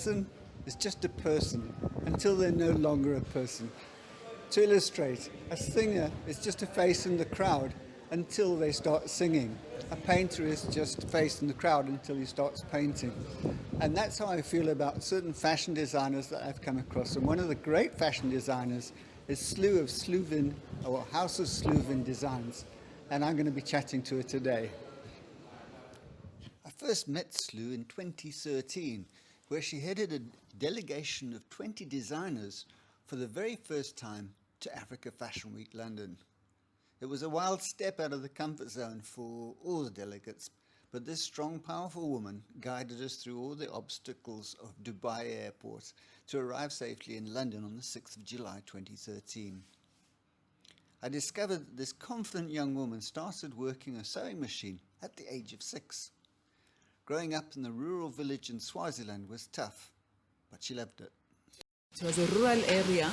person is just a person until they're no longer a person. To illustrate, a singer is just a face in the crowd until they start singing. A painter is just a face in the crowd until he starts painting. And that's how I feel about certain fashion designers that I've come across. And one of the great fashion designers is Slu of Sluvin, or House of Sluvin Designs. And I'm going to be chatting to her today. I first met Slu in 2013, where she headed a delegation of 20 designers for the very first time to Africa Fashion Week London. It was a wild step out of the comfort zone for all the delegates, but this strong, powerful woman guided us through all the obstacles of Dubai Airport to arrive safely in London on the 6th of July 2013. I discovered that this confident young woman started working a sewing machine at the age of 6. Growing up in the rural village in Swaziland was tough, but she loved it. It was a rural area,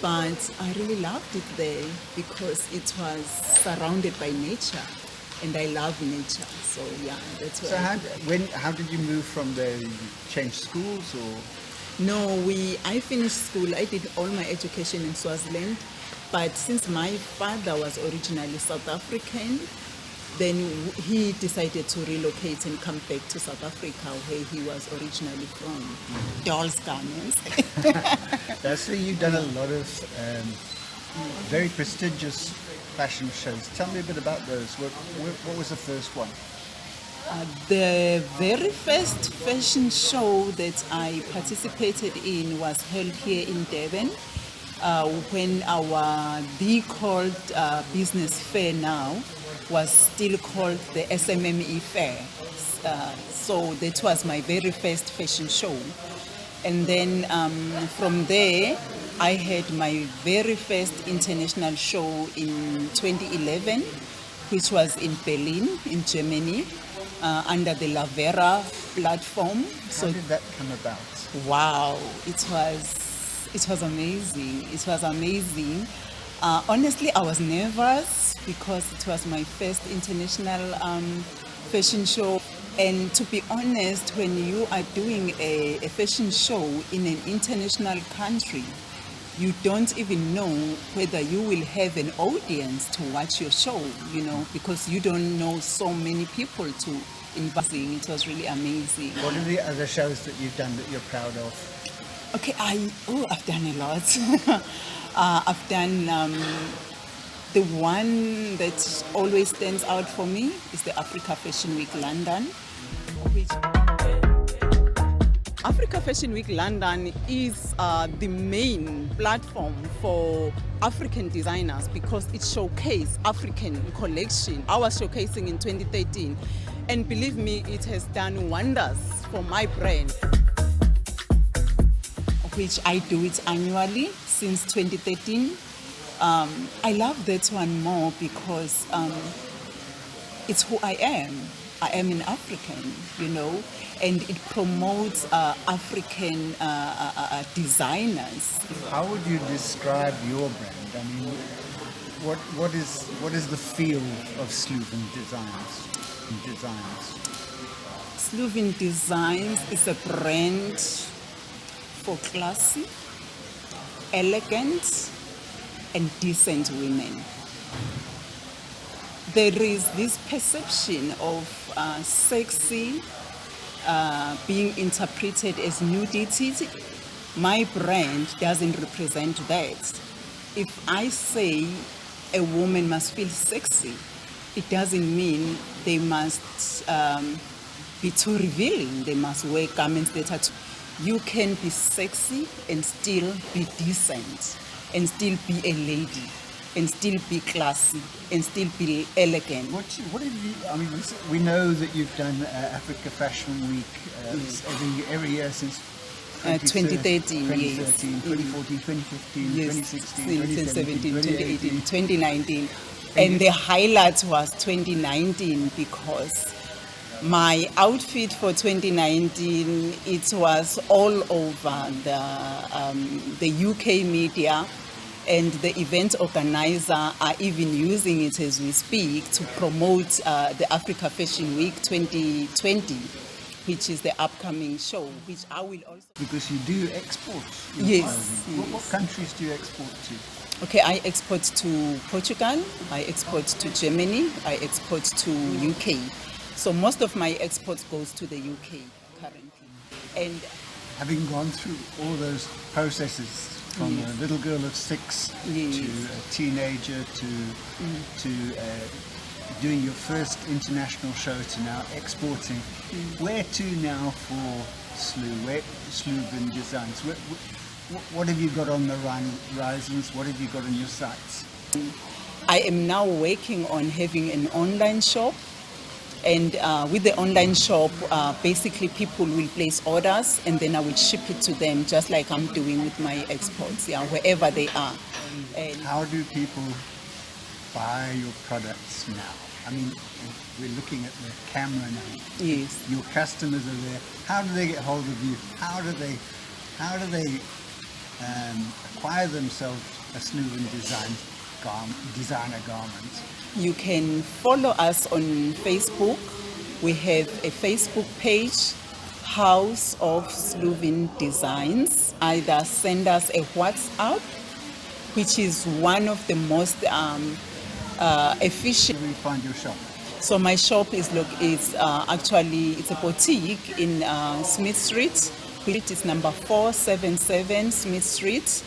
but I really loved it there because it was surrounded by nature, and I love nature. So yeah, that's So how did you move from there? You changed schools or? No, I finished school. I did all my education in Swaziland, but since my father was originally South African, then he decided to relocate and come back to South Africa, where he was originally from. Dolls garments. So you've done a lot of very prestigious fashion shows. Tell me a bit about those. What was the first one? The very first fashion show that I participated in was held here in Durban, when our called business fair now was still called the SMME Fair. So that was my very first fashion show. And then from there, I had my very first international show in 2011, which was in Berlin, in Germany, under the Lavera platform. How did that come about? Wow, it was amazing. It was amazing. Honestly, I was nervous because it was my first international fashion show. And to be honest, when you are doing a fashion show in an international country, you don't even know whether you will have an audience to watch your show, because you don't know so many people to invite in. It was really amazing. What are the other shows that you've done that you're proud of? Okay, I've done a lot. I've done the one that always stands out for me is the Africa Fashion Week London. Africa Fashion Week London is the main platform for African designers because it showcases African collection. I was showcasing in 2013, and believe me, it has done wonders for my brand, which I do it annually since 2013. I love that one more because it's who I am. I am an African, and it promotes African designers. How would you describe your brand? I mean, what is the feel of Sluvin Designs? Sluvin Designs is a brand for classy, elegant, and decent women. There is this perception of sexy being interpreted as nudity. My brand doesn't represent that. If I say a woman must feel sexy, it doesn't mean they must be too revealing. They must wear garments that are too... You can be sexy and still be decent, and still be a lady, and still be classy, and still be elegant. What have you? I mean, we know that you've done Africa Fashion Week every year since 2013, 2013, 2014, 2015, yes, 2016, 2017, 2018, 2019. And And the highlight was 2019 because my outfit for 2019, it was all over the UK media, and the event organizer are even using it as we speak to promote the Africa Fashion Week 2020. which is the upcoming show, which I will also. Because you do export your Yes, clothing. What countries do you export to? Okay, I export to Portugal, I export to Germany, I export to UK. So most of my exports goes to the UK currently. And Having gone through all those processes from a little girl of 6 Yes. to a teenager to doing your first international show to now exporting, where to now for Sluvin Designs? What have you got on the horizons? What have you got on your sites? I am now working on having an online shop. And with the online shop, basically people will place orders and then I will ship it to them just like I'm doing with my exports, wherever they are. And How do people buy your products now? I mean, we're looking at the camera now. yes. Your customers are there. How do they get hold of you? How do they acquire themselves a Sluvin designer garment? You can follow us on Facebook. We have a Facebook page, House of Sluvin Designs. Either send us a WhatsApp, which is one of the most efficient. Where do we find your shop? So my shop is actually it's a boutique in Smith Street. It is number 477 Smith Street.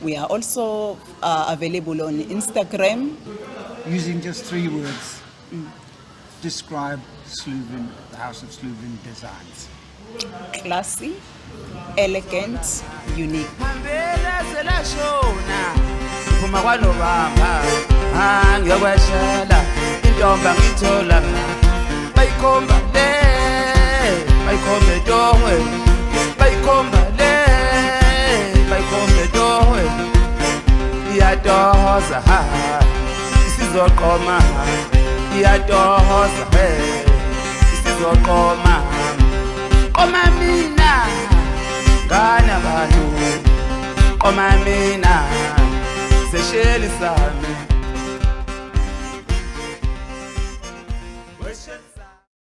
We are also available on Instagram. Using just 3 words, describe Sluvin, the House of Sluvin Designs. Classy, elegant, unique. Hambela selashona phuma kwalobamba ngiyokweshela intomba ngithola bayikhomba le bayikhombe tohwe bayikhomba le bayikhombe tohwe iyatohoza isizoqoma iyatohoza isizoqoma qoma mina ngana bantu qoma mina sesheli sami